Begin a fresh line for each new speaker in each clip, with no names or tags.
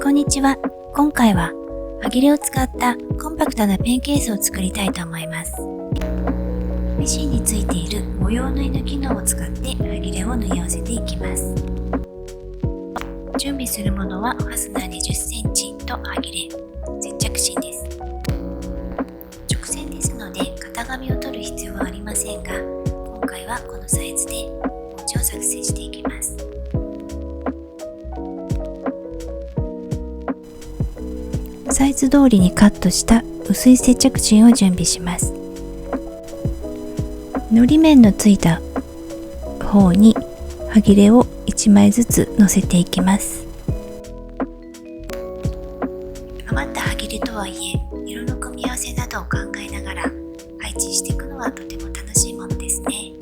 こんにちは。今回ははぎれを使ったコンパクトなペンケースを作りたいと思います。ミシンについている模様縫いの機能を使ってはぎれを縫い合わせていきます。準備するものはファスナー20センチとはぎれ、接着芯です。直線ですので型紙を取る必要はありませんが、今回はこのサイズで文字を作成していきます。サイズ通りにカットした薄い接着芯を準備します。のり面のついた方にはぎれを1枚ずつ乗せていきます。余ったはぎれとはいえ、色の組み合わせなどを考えながら配置していくのはとても楽しいものですね。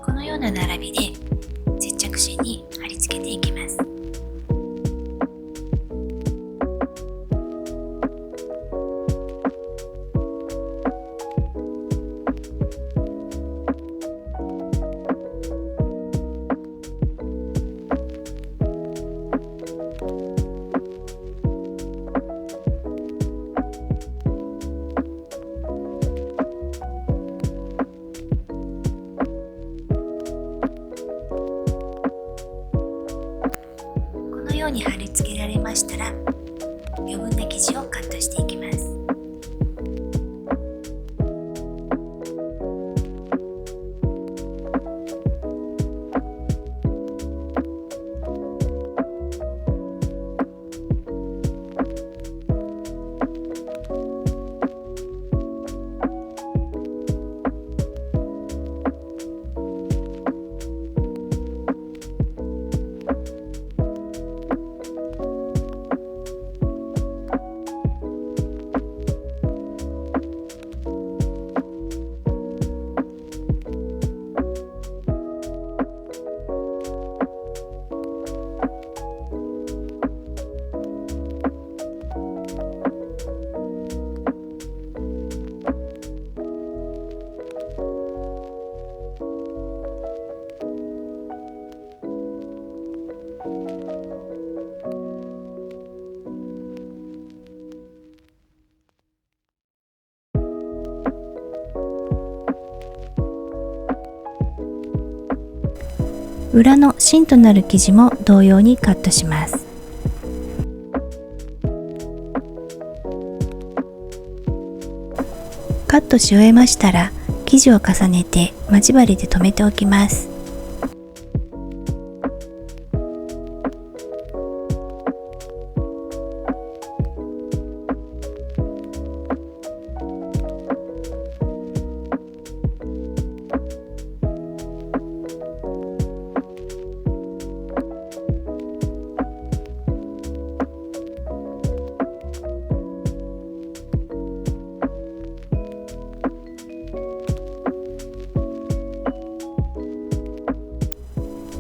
このような並びで接着芯に貼り付けていきます。このように貼り付けられましたら、余分な生地をカットしていきます。裏の芯となる生地も同様にカットします。カットし終えましたら、生地を重ねて待ち針で留めておきます。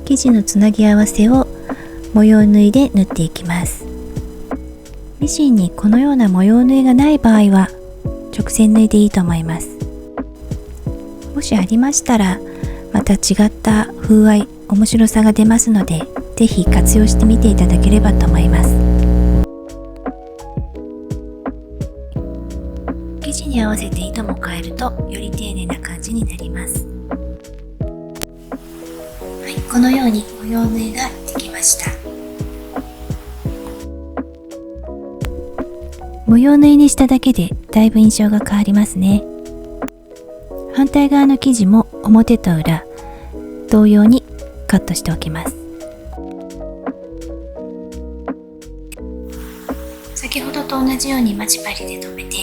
生地のつなぎ合わせを模様縫いで縫っていきます。ミシンにこのような模様縫いがない場合は直線縫いでいいと思います。もしありましたら、また違った風合い、面白さが出ますので、ぜひ活用してみていただければと思います。に合わせて糸も変えるとより丁寧な感じになります。はい、このように模様縫いができました。模様縫いにしただけでだいぶ印象が変わりますね。反対側の生地も表と裏同様にカットしておきます。先ほどと同じように待ち針で留めて、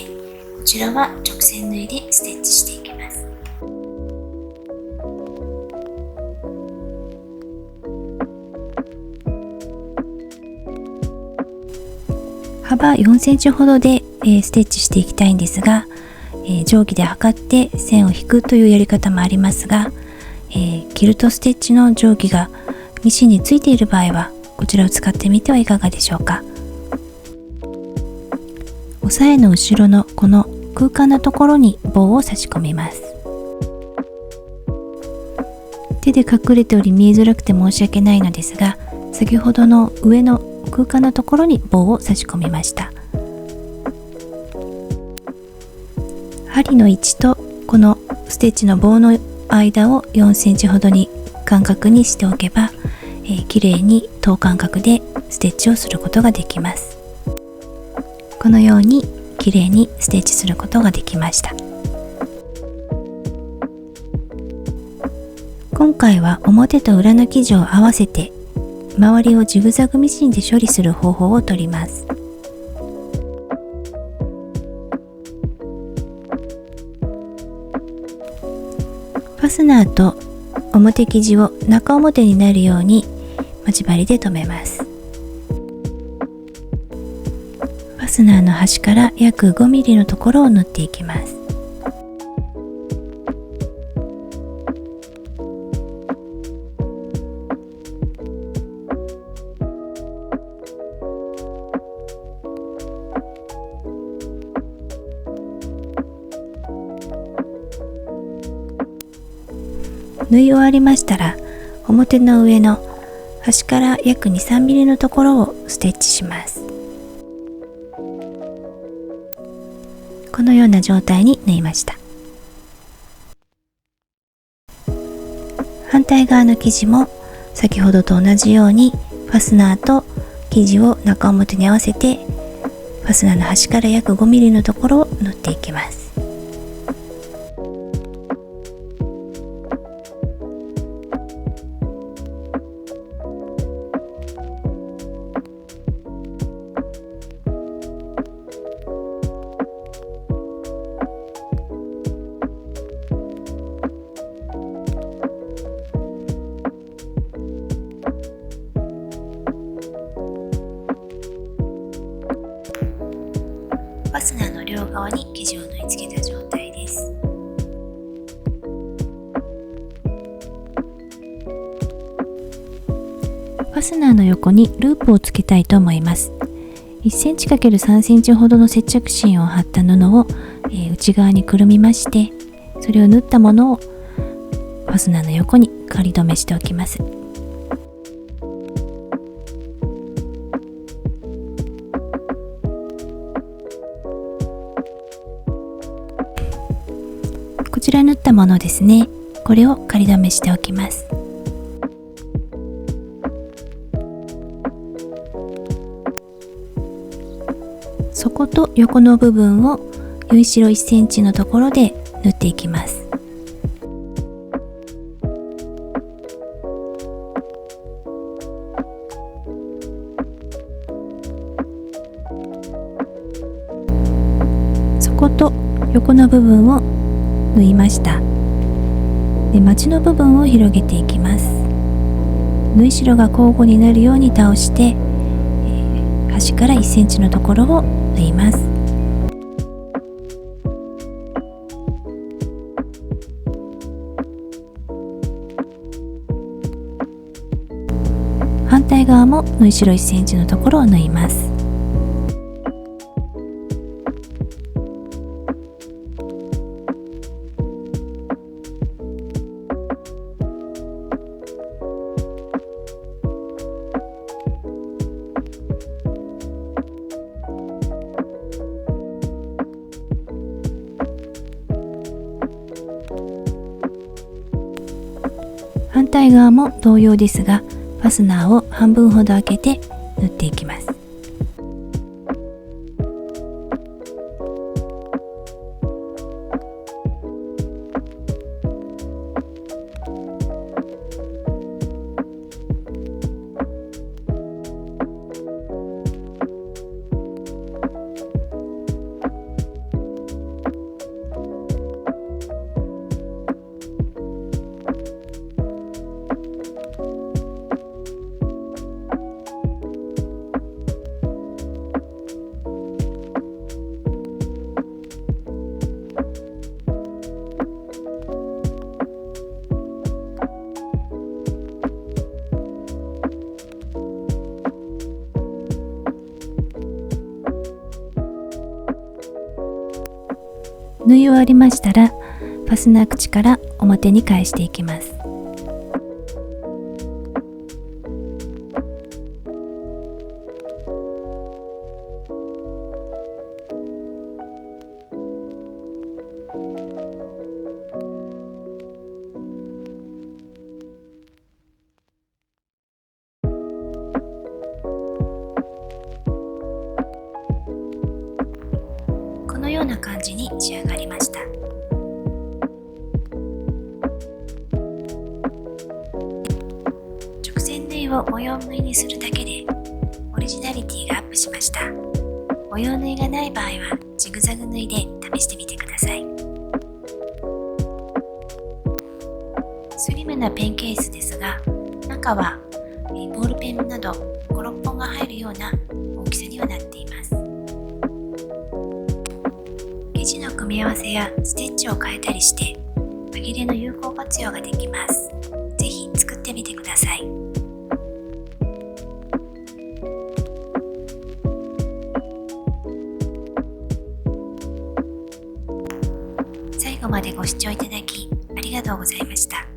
こちらは直線縫いでステッチしていきます。幅4センチほどで、ステッチしていきたいんですが、定規で測って線を引くというやり方もありますが、キルトステッチの定規がミシンについている場合はこちらを使ってみてはいかがでしょうか。押さえの後ろのこの空間のところに棒を差し込みます。手で隠れており見えづらくて申し訳ないのですが、先ほどの上の空間のところに棒を差し込みました。針の位置とこのステッチの棒の間を4センチほどに間隔にしておけば、きれいに等間隔でステッチをすることができます。このようにきれいにステッチすることができました。今回は表と裏の生地を合わせて周りをジグザグミシンで処理する方法をとります。ファスナーと表生地を中表になるように待ち針で留めます。ファスナーの端から約5ミリのところを縫っていきます。縫い終わりましたら、表の上の端から約 2,3 ミリのところをステッチします。このような状態に縫いました。反対側の生地も先ほどと同じようにファスナーと生地を中表に合わせて、ファスナーの端から約5ミリのところを縫っていきます。ファスナーの両側に生地を縫い付けた状態です。ファスナーの横にループをつけたいと思います。1センチ ×3 センチほどの接着芯を貼った布を、内側にくるみまして、それを縫ったものをファスナーの横に仮止めしておきます。こちら縫ったものですね。これを仮止めしておきます。底と横の部分を縫い代1センチのところで縫っていきます。底と横の部分を縫いました。で、まちの部分を広げていきます。縫い代が交互になるように倒して、端から1センチのところを縫います。反対側も縫い代1センチのところを縫います。対側も同様ですが、ファスナーを半分ほど開けて縫っていきます。縫い終わりましたら、ファスナー口から表に返していきます。このような感じに仕上がりました。直線縫いを模様縫いにするだけでオリジナリティがアップしました。模様縫いがない場合はジグザグ縫いで試してみてください。スリムなペンケースですが、中はボールペンなど5、6本が入るような大きさにはなっています。生地の組み合わせやステッチを変えたりして端切れの有効活用ができます。ぜひ作ってみてください。最後までご視聴いただきありがとうございました。